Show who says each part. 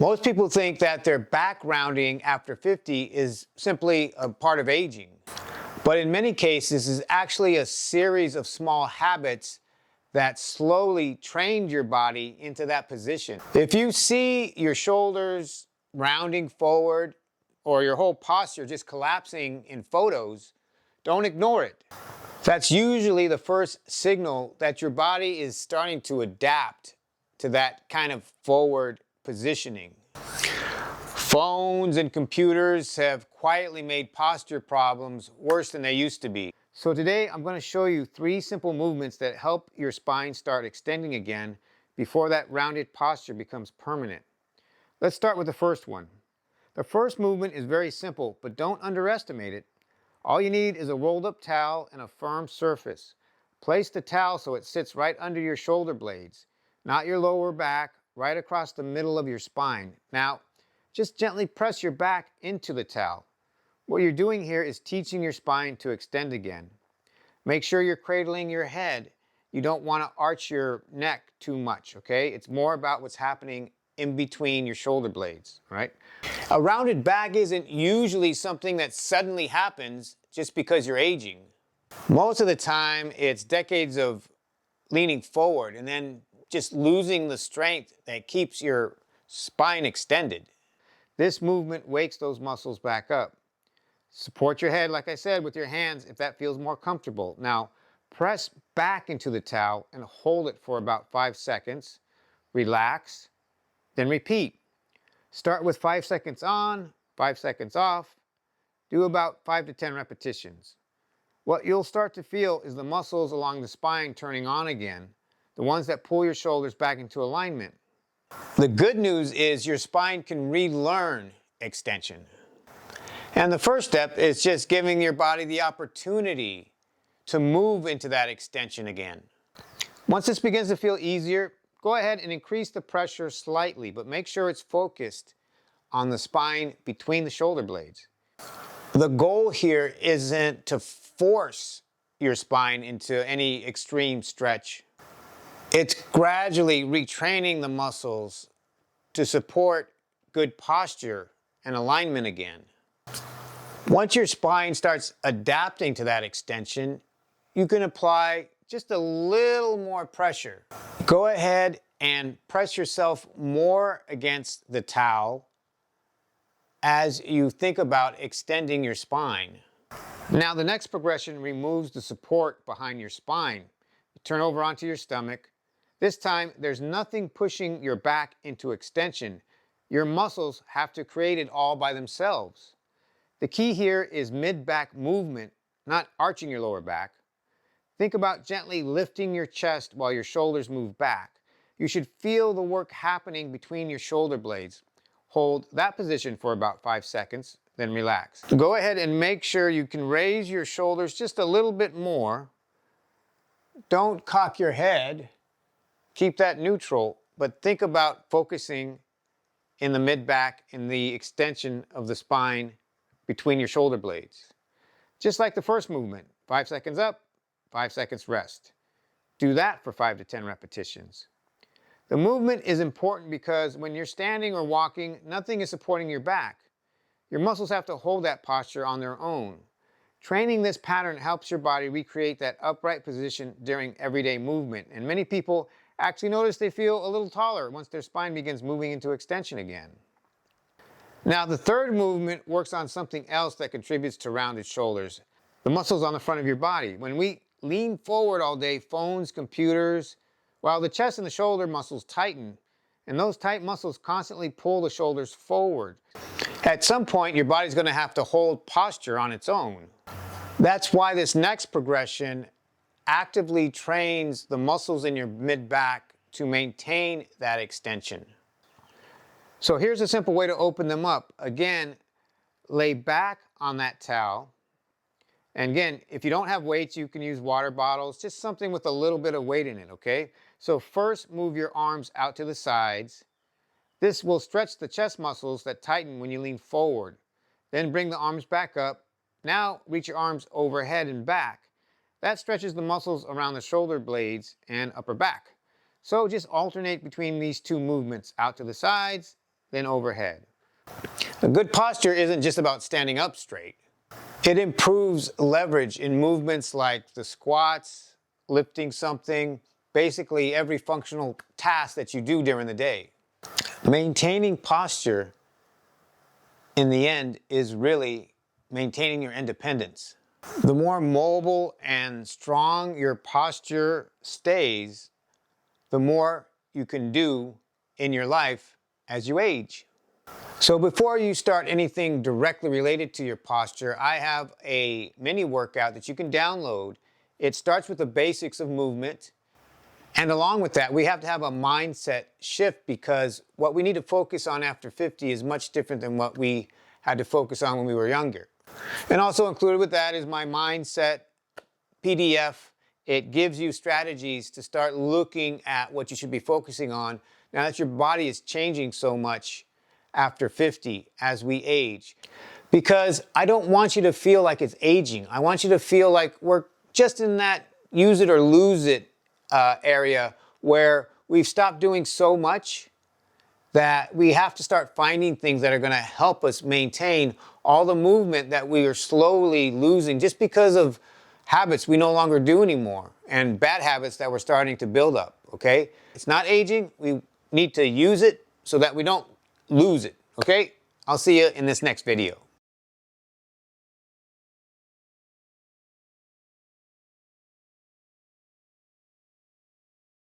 Speaker 1: Most people think that their back rounding after 50 is simply a part of aging. But in many cases, it's actually a series of small habits that slowly trained your body into that position. If you see your shoulders rounding forward or your whole posture just collapsing in photos, don't ignore it. That's usually the first signal that your body is starting to adapt to that kind of forward positioning. Phones and computers have quietly made posture problems worse than they used to be. So today I'm going to show you 3 simple movements that help your spine start extending again before that rounded posture becomes permanent. Let's start with the first one. The first movement is very simple, but don't underestimate it. All you need is a rolled up towel and a firm surface. Place the towel so it sits right under your shoulder blades, not your lower back, right across the middle of your spine. Now, just gently press your back into the towel. What you're doing here is teaching your spine to extend again. Make sure you're cradling your head. You don't want to arch your neck too much, okay? It's more about what's happening in between your shoulder blades, right? A rounded back isn't usually something that suddenly happens just because you're aging. Most of the time, it's decades of leaning forward and then just losing the strength that keeps your spine extended. This movement wakes those muscles back up. Support your head, like I said, with your hands if that feels more comfortable. Now, press back into the towel and hold it for about 5 seconds. Relax, then repeat. Start with 5 seconds on, 5 seconds off. Do about 5 to 10 repetitions. What you'll start to feel is the muscles along the spine turning on again, the ones that pull your shoulders back into alignment. The good news is your spine can relearn extension. And the first step is just giving your body the opportunity to move into that extension again. Once this begins to feel easier, go ahead and increase the pressure slightly, but make sure it's focused on the spine between the shoulder blades. The goal here isn't to force your spine into any extreme stretch. It's gradually retraining the muscles to support good posture and alignment again. Once your spine starts adapting to that extension, you can apply just a little more pressure. Go ahead and press yourself more against the towel as you think about extending your spine. Now the next progression removes the support behind your spine. You turn over onto your stomach. This time, there's nothing pushing your back into extension. Your muscles have to create it all by themselves. The key here is mid-back movement, not arching your lower back. Think about gently lifting your chest while your shoulders move back. You should feel the work happening between your shoulder blades. Hold that position for about 5 seconds, then relax. Go ahead and make sure you can raise your shoulders just a little bit more. Don't cock your head. Keep that neutral, but think about focusing in the mid-back and the extension of the spine between your shoulder blades. Just like the first movement, 5 seconds up, 5 seconds rest. Do that for 5 to 10 repetitions. The movement is important because when you're standing or walking, nothing is supporting your back. Your muscles have to hold that posture on their own. Training this pattern helps your body recreate that upright position during everyday movement, and many people actually notice they feel a little taller once their spine begins moving into extension again. Now the third movement works on something else that contributes to rounded shoulders, the muscles on the front of your body. When we lean forward all day, phones, computers, while the chest and the shoulder muscles tighten, and those tight muscles constantly pull the shoulders forward. At some point, your body's going to have to hold posture on its own. That's why this next progression actively trains the muscles in your mid-back to maintain that extension. So here's a simple way to open them up. Again, lay back on that towel. And again, if you don't have weights, you can use water bottles, just something with a little bit of weight in it, okay? So first, move your arms out to the sides. This will stretch the chest muscles that tighten when you lean forward. Then bring the arms back up. Now reach your arms overhead and back. That stretches the muscles around the shoulder blades and upper back. So just alternate between these two movements, out to the sides, than overhead. A good posture isn't just about standing up straight. It improves leverage in movements like the squats, lifting something, basically every functional task that you do during the day. Maintaining posture in the end is really maintaining your independence. The more mobile and strong your posture stays, the more you can do in your life as you age. So before you start anything directly related to your posture, I have a mini workout that you can download. It starts with the basics of movement. And along with that, we have to have a mindset shift, because what we need to focus on after 50 is much different than what we had to focus on when we were younger. And also included with that is my mindset PDF. It gives you strategies to start looking at what you should be focusing on now that your body is changing so much after 50 as we age. Because I don't want you to feel like it's aging. I want you to feel like we're just in that use it or lose it area where we've stopped doing so much that we have to start finding things that are going to help us maintain all the movement that we are slowly losing just because of habits we no longer do anymore and bad habits that we're starting to build up, okay? It's not aging. We need to use it so that we don't lose it, okay? I'll see you in this next video.